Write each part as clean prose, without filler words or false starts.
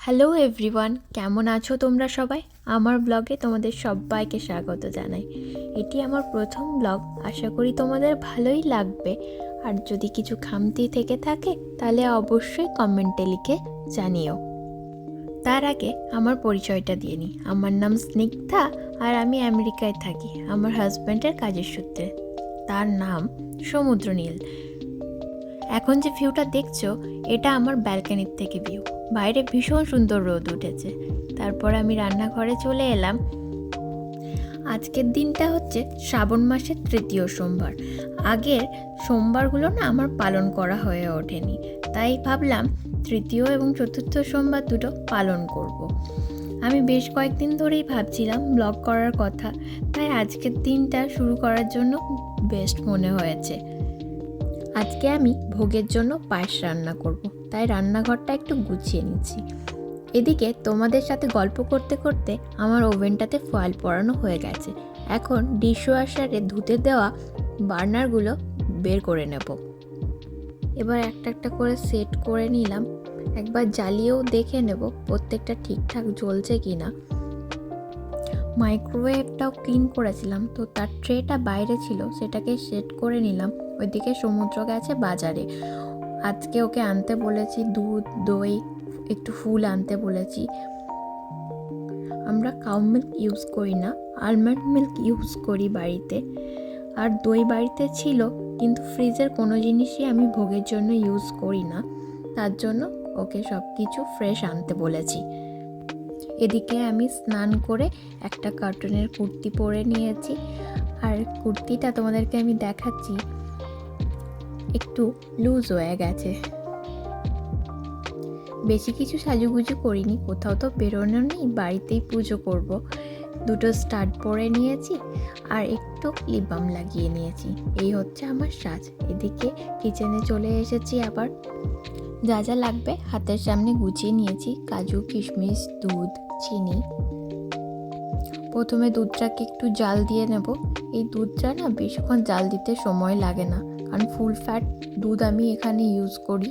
Hello everyone, কেমন আছো তোমরা সবাই? আমার ব্লগে তোমাদের সবাইকে স্বাগত জানাই। এটি আমার প্রথম ব্লগ, আশা করি তোমাদের ভালোই লাগবে। আর যদি কিছু খামতি থেকে থাকে তাহলে অবশ্যই কমেন্টে লিখে জানিও। তার আগে আমার পরিচয়টা দিয়ে নিই। আমার নাম স্নিগ্ধা আর আমি আমেরিকায় থাকি আমার হাজব্যান্ডের কাজের সূত্রে। তার নাম সমুদ্রনীল। এখন যে ভিউটা দেখছো এটা আমার ব্যালকনির থেকে ভিউ। বাইরে ভীষণ সুন্দর রোদ উঠেছে। তারপর আমি রান্নাঘরে চলে এলাম। আজকের দিনটা হচ্ছে শ্রাবণ মাসের তৃতীয় সোমবার। আগের সোমবারগুলো না আমার পালন করা হয়ে ওঠেনি, তাই ভাবলাম তৃতীয় এবং চতুর্থ সোমবার দুটো পালন করব। আমি বেশ কয়েকদিন ধরেই ভাবছিলাম ব্লগ করার কথা, তাই আজকের দিনটা শুরু করার জন্য বেস্ট মনে হয়েছে। আজকে আমি ভোগের জন্য পায়েস রান্না করব, তাই রান্নাঘরটা একটু গুছিয়ে নিচ্ছি। এদিকে তোমাদের সাথে গল্প করতে করতে আমার ওভেনটাতে ফয়েল পরানো হয়ে গেছে। এখন ডিশওয়াশারে ধুতে দেওয়া বার্নারগুলো বের করে নেব। এবার একটা একটা করে সেট করে নিলাম। একবার জ্বালিয়েও দেখে নেব প্রত্যেকটা ঠিকঠাক জ্বলছে কি না। মাইক্রোওয়েভটাও ক্লিন করেছিলাম, তো তার ট্রেটা বাইরে ছিল, সেটাকে সেট করে নিলাম। ওইদিকে সমুদ্র গেছে বাজারে। আজকে ওকে আনতে বলেছি দুধ, দই, একটু ফুল আনতে বলেছি। আমরা কাউ মিল্ক ইউজ করি না, আলমন্ড মিল্ক ইউজ করি বাড়িতে। আর দই বাড়িতে ছিল, কিন্তু ফ্রিজের কোনো জিনিসই আমি ভোগের জন্য ইউজ করি না, তার জন্য ওকে সব কিছু ফ্রেশ আনতে বলেছি। এদিকে আমি স্নান করে একটা কার্টুনের কুর্তি পরে নিয়েছি। আর কুর্তিটা তোমাদেরকে আমি দেখাচ্ছি, একটু লুজ হয়ে গেছে। বেশি কিছু সাজুগুজু করিনি, কোথাও তো বেরোনো নেই, বাড়িতেই পুজো করব। দুটো স্টাড পরে নিয়েছি আর একটু লিপ বাম লাগিয়ে নিয়েছি। এই হচ্ছে আমার সাজ। এদিকে কিচেনে চলে এসেছি। আবার যা যা লাগবে হাতের সামনে গুছিয়ে নিয়েছি। কাজু, কিশমিশ, দুধ, চিনি। প্রথমে দুধটাকে একটু জাল দিয়ে নেব। এই দুধটা না বেশিক্ষণ জাল দিতে সময় লাগে না, কারণ ফুল ফ্যাট দুধ আমি এখানে ইউজ করি।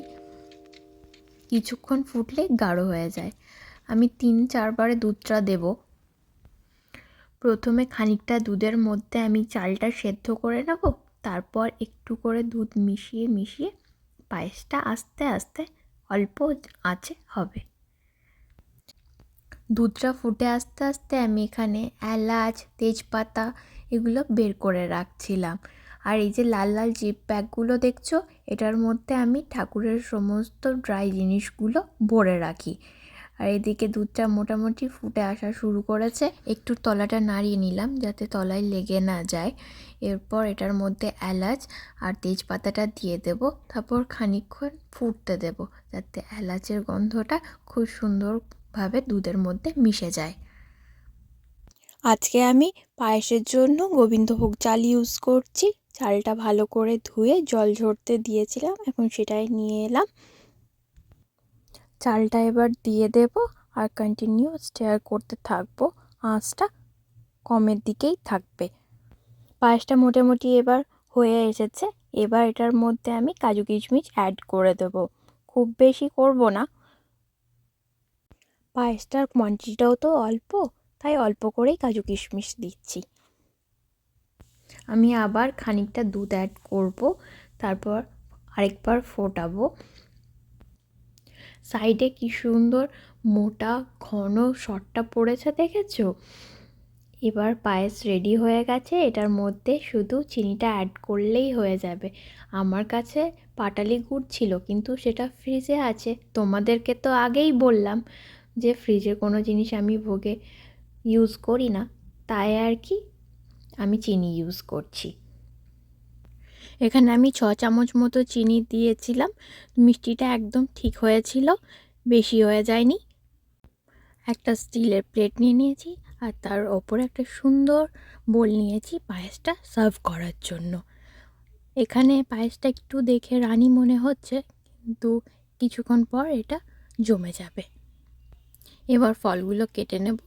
কিছুক্ষণ ফুটলে গাঢ় হয়ে যায়। আমি 3-4 বারে দুধটা দেব। প্রথমে খানিকটা দুধের মধ্যে আমি চালটা সেদ্ধ করে নেব, তারপর একটু করে দুধ মিশিয়ে মিশিয়ে পায়েসটা আস্তে আস্তে অল্প আঁচে হবে। দুধটা ফুটে আস্তে আস্তে আমি এখানে এলাচ, তেজপাতা এগুলো বের করে রাখছিলাম। আর এই যে লাল লাল জিপ প্যাকগুলো দেখছো, এটার মধ্যে আমি ঠাকুরের সমস্ত ড্রাই জিনিসগুলো ভরে রাখি। আর এদিকে দুধটা মোটামুটি ফুটে আসা শুরু করেছে। একটু তলাটা নাড়িয়ে নিলাম যাতে তলায় লেগে না যায়। এরপর এটার মধ্যে এলাচ আর তেজপাতাটা দিয়ে দেব। তারপর খানিকক্ষণ ফুটতে দেব, যাতে এলাচের গন্ধটা খুব সুন্দরভাবে দুধের মধ্যে মিশে যায়। আজকে আমি পায়েসের জন্য গোবিন্দভোগ চাল ইউজ করছি। চালটা ভালো করে ধুয়ে জল ঝরতে দিয়েছিলাম, এখন সেটাই নিয়ে এলাম। চালটা এবার দিয়ে দেব আর কন্টিনিউ স্টিয়ার করতে থাকবো। আঁচটা কমের দিকেই থাকবে। পায়েসটা মোটামুটি এবার হয়ে এসেছে। এবার এটার মধ্যে আমি কাজু কিশমিশ অ্যাড করে দেব। খুব বেশি করব না, পায়েসটার কোয়ান্টিটিটাও তো অল্প, তাই অল্প করেই কাজু কিশমিশ দিচ্ছি। আমি আবার খানিকটা দুধ অ্যাড করব, তারপর আরেকবার ফোটাবো। সাইডে কি সুন্দর মোটা ঘন শটটা পড়েছে দেখেছো? এবার পায়েস রেডি হয়ে গেছে। এটার মধ্যে শুধু চিনিটা অ্যাড করলেই হয়ে যাবে। আমার কাছে পাটালি গুড় ছিল, কিন্তু সেটা ফ্রিজে আছে। তোমাদেরকে তো আগেই বললাম যে ফ্রিজের কোনো জিনিস আমি ভোগে ইউজ করি না, তাই আর কি আমি চিনি ইউজ করছি। এখানে আমি 6 চামচ মতো চিনি দিয়েছিলাম। মিষ্টিটা একদম ঠিক হয়েছিল, বেশি হয়ে যায়নি। একটা স্টিলের প্লেট নিয়ে নিয়েছি আর তার ওপরে একটা সুন্দর বোল নিয়েছি পায়েসটা সার্ভ করার জন্য। এখানে পায়েসটা একটু দেখে রানি মনে হচ্ছে, কিন্তু কিছুক্ষণ পর এটা জমে যাবে। এবার ফলগুলো কেটে নেব,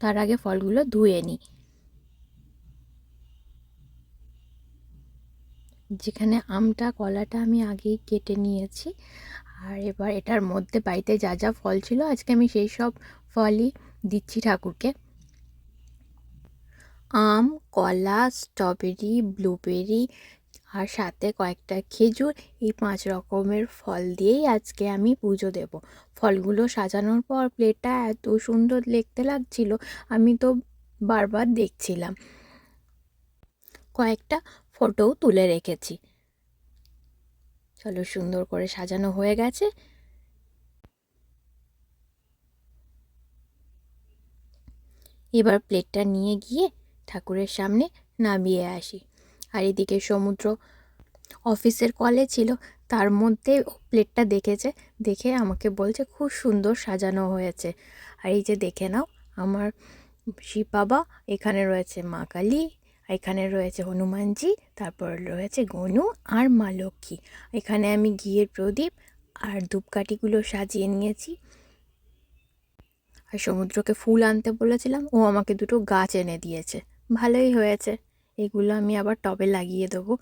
তার আগে ফলগুলো ধুয়ে নিই। যেখানে আমটা কলাটা আমি আগেই কেটে নিয়েছি, আর এবার এটার মধ্যে বাড়িতে যা যা ফল ছিল আজকে আমি সেই সব ফলই দিচ্ছি ঠাকুরকে। আম, কলা, স্ট্রবেরি, ব্লুবেরি আর সাথে কয়েকটা খেজুর, এই 5 রকমের ফল দিয়েই আজকে আমি পুজো দেব। ফলগুলো সাজানোর পর প্লেটটা এত সুন্দর দেখতে লাগছিল, আমি তো বারবার দেখছিলাম। কয়েকটা ফটোও তুলে রেখেছি। চলো, সুন্দর করে সাজানো হয়ে গেছে। এবার প্লেটটা নিয়ে গিয়ে ঠাকুরের সামনে নামিয়ে আসি। আর এদিকে সমুদ্র অফিসের কলে ছিল, তার মধ্যে প্লেটটা দেখেছে, দেখে আমাকে বলছে খুব সুন্দর সাজানো হয়েছে। আর এই যে দেখে নাও, আমার শিব বাবা, এখানে রয়েছে মা কালী, এখানে রয়েছে হনুমানজি, তারপর রয়েছে গনু আর মা লক্ষ্মী। এখানে আমি ঘিয়ের প্রদীপ আর ধূপকাঠিগুলো সাজিয়ে নিয়েছি। আর সমুদ্রকে ফুল আনতে বলেছিলাম, ও আমাকে 2টো গাছ এনে দিয়েছে, ভালোই হয়েছে। এগুলো আমি আবার টবে লাগিয়ে দেবো।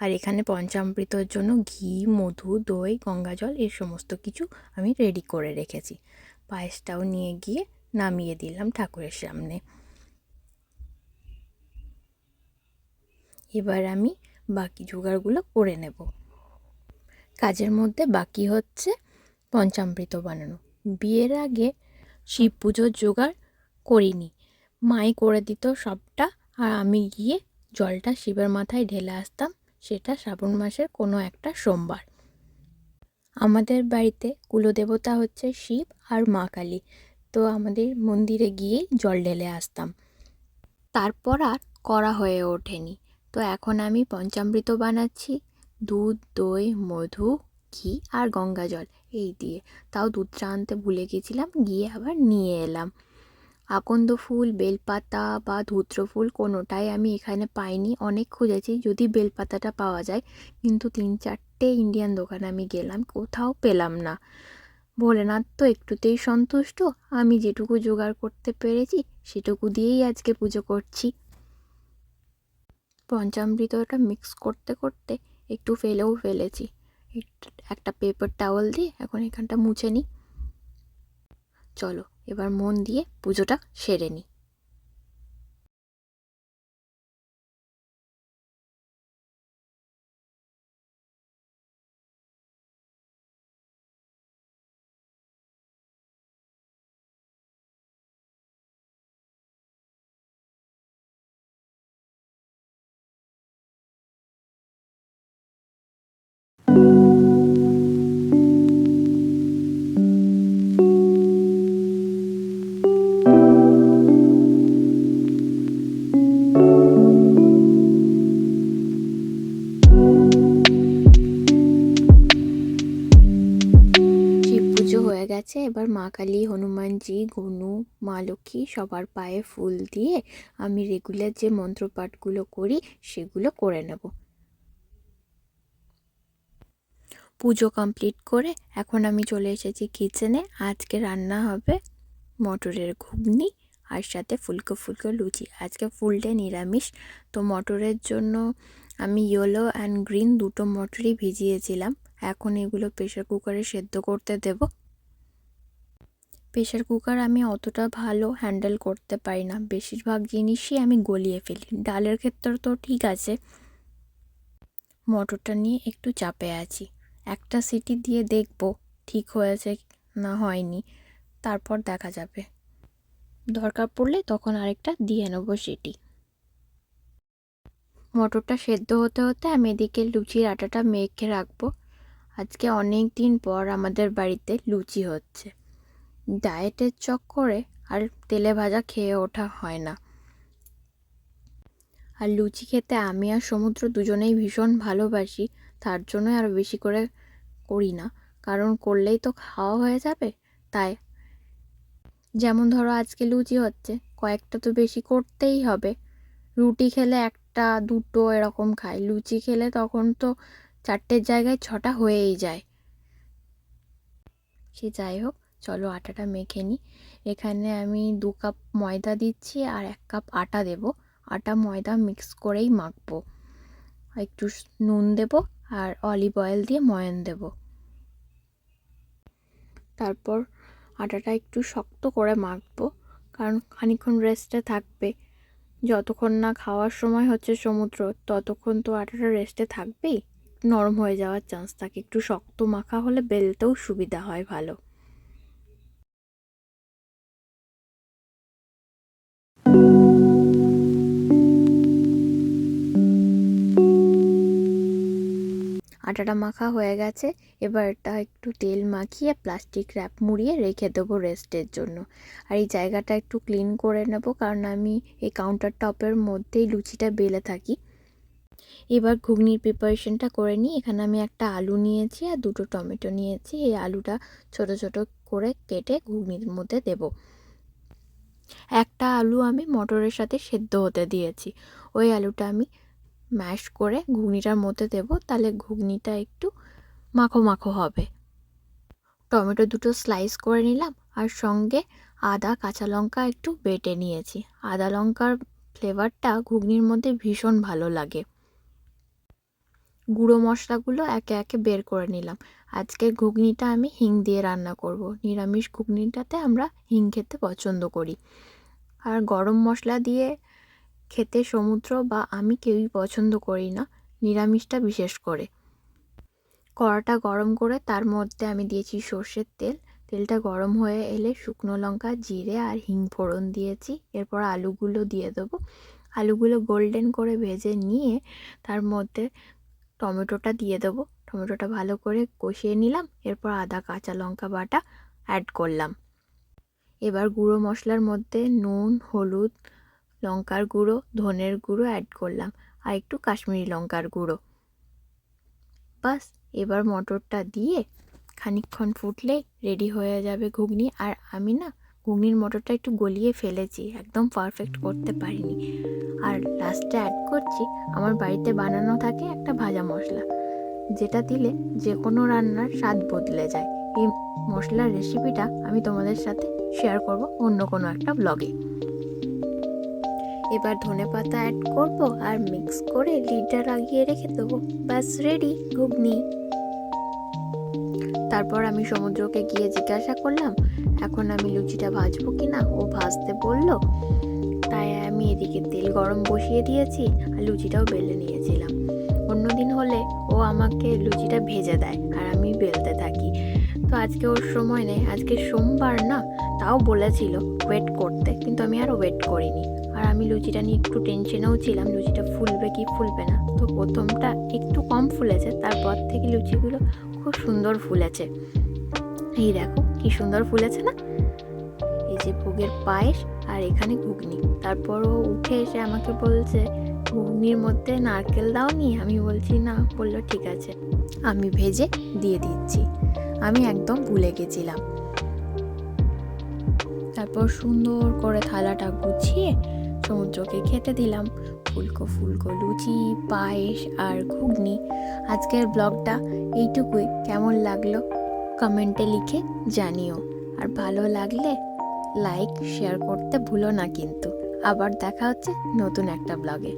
আর এখানে পঞ্চামৃতর জন্য ঘি, মধু, দই, গঙ্গাজল এর সমস্ত কিছু আমি রেডি করে রেখেছি। পায়েসটাও নিয়ে গিয়ে নামিয়ে দিলাম ঠাকুরের সামনে। এবার আমি বাকি জোগাড়গুলো করে নেব। কাজের মধ্যে বাকি হচ্ছে পঞ্চামৃত বানানো। বিয়ের আগে শিব পুজোর জোগাড় করিনি, মাই করে দিত সবটা, আর আমি গিয়ে জলটা শিবের মাথায় ঢেলে আসতাম, সেটা শ্রাবণ মাসের কোনো একটা সোমবার। আমাদের বাড়িতে কুলদেবতা হচ্ছে শিব আর মা কালী, তো আমাদের মন্দিরে গিয়েই জল ঢেলে আসতাম। তারপর আর করা হয়ে ওঠেনি। তো এখন আমি পঞ্চামৃত বানাচ্ছি, দুধ, দই, মধু, ঘি আর গঙ্গা জল এই দিয়ে। তাও দুধটা আনতে ভুলে গেছিলাম, গিয়ে আবার নিয়ে এলাম। আকন্দ ফুল, বেলপাতা বা ধূত্র ফুল কোনোটাই আমি এখানে পাইনি। অনেক খুঁজেছি যদি বেলপাতাটা পাওয়া যায়, কিন্তু 3-4টে ইন্ডিয়ান দোকানে আমি গেলাম, কোথাও পেলাম না। ভোলেনাথ তো একটুতেই সন্তুষ্ট, আমি যেটুকু জোগাড় করতে পেরেছি সেটুকু দিয়েই আজকে পুজো করছি। পঞ্চামৃতটা মিক্স করতে করতে একটু ফেলেও ফেলেছি। একটা পেপার টাওয়েল দিয়ে এখন এখানটা মুছে নিই। চলো এবার মন দিয়ে পুজোটা সেরে নিই। হয়ে গেছে, এবার মা কালী, হনুমানজি, গনু, মা লক্ষ্মী সবার পায়ে ফুল দিয়ে আমি রেগুলার যে মন্ত্রপাঠগুলো করি সেগুলো করে নেব। পুজো কমপ্লিট করে এখন আমি চলে এসেছি কিচেনে। আজকে রান্না হবে মটরের ঘুগনি আর সাথে ফুলকো ফুলকো লুচি। আজকে ফুল ডে নিরামিষ, তো মটরের জন্য আমি ইয়েলো অ্যান্ড গ্রিন 2টো মটরই ভিজিয়েছিলাম। এখন এগুলো প্রেশার কুকারে সেদ্ধ করতে দেব। প্রেশার কুকার আমি অতটা ভালো হ্যান্ডেল করতে পারি না, বেশিরভাগ জিনিসই আমি গলিয়ে ফেলি। ডালের ক্ষেত্রে তো ঠিক আছে। মটরটা নিয়ে একটু চাপে আছি, একটা সিটি দিয়ে দেখব ঠিক হয়েছে না হয়নি, তারপর দেখা যাবে। দরকার পড়লে তখন আরেকটা দিয়ে নেবো সিটি। মটরটা সেদ্ধ হতে হতে আমি এদিকে লুচির আটাটা মেখে রাখবো। আজকে অনেক দিন পর আমাদের বাড়িতে লুচি হচ্ছে। ডায়েটের চক্করে আর তেলে ভাজা খেয়ে ওঠা হয় না। আর লুচি খেতে আমি আর সমুদ্র দুজনেই ভীষণ ভালোবাসি, তার জন্য আরও বেশি করে করি না, কারণ করলেই তো খাওয়া হয়ে যাবে। তাই যেমন ধরো আজকে লুচি হচ্ছে, কয়েকটা তো বেশি করতেই হবে। রুটি খেলে 1-2টো এরকম খাই, লুচি খেলে তখন তো 4টের জায়গায় 6টা হয়েই যায়। সে যাই হোক, চলো আটাটা মেখে নিই। এখানে আমি 2 কাপ ময়দা দিচ্ছি আর 1 কাপ আটা দেব। আটা ময়দা মিক্স করেই মাখবো। একটু নুন দেব আর অলিভ অয়েল দিয়ে ময়ান দেব। তারপর আটাটা একটু শক্ত করে মাখবো, কারণ খানিকক্ষণ রেস্টে থাকবে। যতক্ষণ না খাওয়ার সময় হচ্ছে সমুদ্র, ততক্ষণ তো আটাটা রেস্টে থাকবেই, নরম হয়ে যাওয়ার চান্স থাকে। একটু শক্ত মাখা হলে বেলতেও সুবিধা হয় ভালো। আটাটা মাখা হয়ে গেছে, এবার এটা একটু তেল মাখিয়ে প্লাস্টিক র্যাপ মুড়িয়ে রেখে দেবো রেস্টের জন্য। আর এই জায়গাটা একটু ক্লিন করে নেব, কারণ আমি এই কাউন্টার টপের মধ্যেই লুচিটা বেলে থাকি। এবার ঘুগনির প্রিপারেশনটা করে নিই। এখানে আমি একটা আলু নিয়েছি আর দুটো টমেটো নিয়েছি। এই আলুটা ছোট ছোট করে কেটে ঘুগনির মধ্যে দেব। একটা আলু আমি মটরের সাথে সেদ্ধ হতে দিয়েছি, ওই আলুটা আমি ম্যাশ করে ঘুগনিটার মধ্যে দেব, তাহলে ঘুগনিটা একটু মাখো মাখো হবে। টমেটো দুটো স্লাইস করে নিলাম, আর সঙ্গে আদা কাঁচা লঙ্কা একটু বেটে নিয়েছি। আদা লঙ্কার ফ্লেভারটা ঘুগনির মধ্যে ভীষণ ভালো লাগে। গুঁড়ো মশলাগুলো একে একে বের করে নিলাম। আজকের ঘুগনিটা আমি হিং দিয়ে রান্না করব। নিরামিষ ঘুগনিটাতে আমরা হিং খেতে পছন্দ করি। আর গরম মশলা দিয়ে খেতে সমুদ্র বা আমি কেউই পছন্দ করি না, নিরামিষটা বিশেষ করে। কড়াটা গরম করে তার মধ্যে আমি দিয়েছি সর্ষের তেল। তেলটা গরম হয়ে এলে শুকনো লঙ্কা, জিরে আর হিং ফোড়ন দিয়েছি। এরপর আলুগুলো দিয়ে দেবো। আলুগুলো গোল্ডেন করে ভেজে নিয়ে তার মধ্যে টমেটোটা দিয়ে দেবো। টমেটোটা ভালো করে কষিয়ে নিলাম। এরপর আদা কাঁচা লঙ্কা বাটা অ্যাড করলাম। এবার গুঁড়ো মশলার মধ্যে নুন, হলুদ, লঙ্কার গুঁড়ো, ধনের গুঁড়ো অ্যাড করলাম, আর একটু কাশ্মীরি লঙ্কার গুঁড়ো। বাস, এবার মটরটা দিয়ে খানিকক্ষণ ফুটলেই রেডি হয়ে যাবে ঘুগনি। আর আমি না ঘুগনির মটরটা একটু গলিয়ে ফেলেছি, একদম পারফেক্ট করতে পারিনি। আর লাস্টে অ্যাড করছি আমার বাড়িতে বানানো থাকে একটা ভাজা মশলা, যেটা দিলে যে কোনো রান্নার স্বাদ বদলে যায়। এই মশলার রেসিপিটা আমি তোমাদের সাথে শেয়ার করব অন্য কোনো একটা ব্লগে। এবার ধনেপাতা অ্যাড করব আর মিক্স করে লিডটা লাগিয়ে রেখে দেবো। ব্যাস রেডি ঘুগনি। তারপর আমি সমুদ্রকে গিয়ে জিজ্ঞাসা করলাম এখন আমি লুচিটা ভাজবো কিনা। ও ভাজতে বললো, তাই আমি এদিকে তেল গরম বসিয়ে দিয়েছি আর লুচিটাও বেলে নিয়েছিলাম। অন্যদিন হলে ও আমাকে লুচিটা ভেজে দেয় আর আমি বেলতে থাকি, তো আজকে ওর সময় নেই। আজকে সোমবার না, তাও বলেছিল ওয়েট করতে, কিন্তু আমি আর ওয়েট করিনি। আর আমি লুচিটা নিয়ে একটু টেনশনেও ছিলাম, লুচিটা ফুলবে কি ফুলবে না। তো প্রথমটা একটু কম ফুলেছে, তারপর থেকে লুচিগুলো খুব সুন্দর ফুলেছে। এই দেখো কি সুন্দর ফুলেছে না। এই যে ভোগের পায়েস আর এখানে ঘুগনি। তারপর ও উঠে এসে আমাকে বলছে ঘুগনির মধ্যে নারকেল দাওনি। আমি বলছি না, বললো ঠিক আছে আমি ভেজে দিয়ে দিচ্ছি। আমি একদম ভুলে গেছিলাম। তারপর সুন্দর করে থালাটা গুছিয়ে সমুদ্রকে খেতে দিলাম। ফুলকো ফুলকো লুচি, পায়েস আর ঘুগনি। আজকের ব্লগটা এইটুকুই। কেমন লাগলো কমেন্টে লিখে জানিও, আর ভালো লাগলে লাইক শেয়ার করতে ভুলো না কিন্তু। আবার দেখা হচ্ছে নতুন একটা ব্লগে।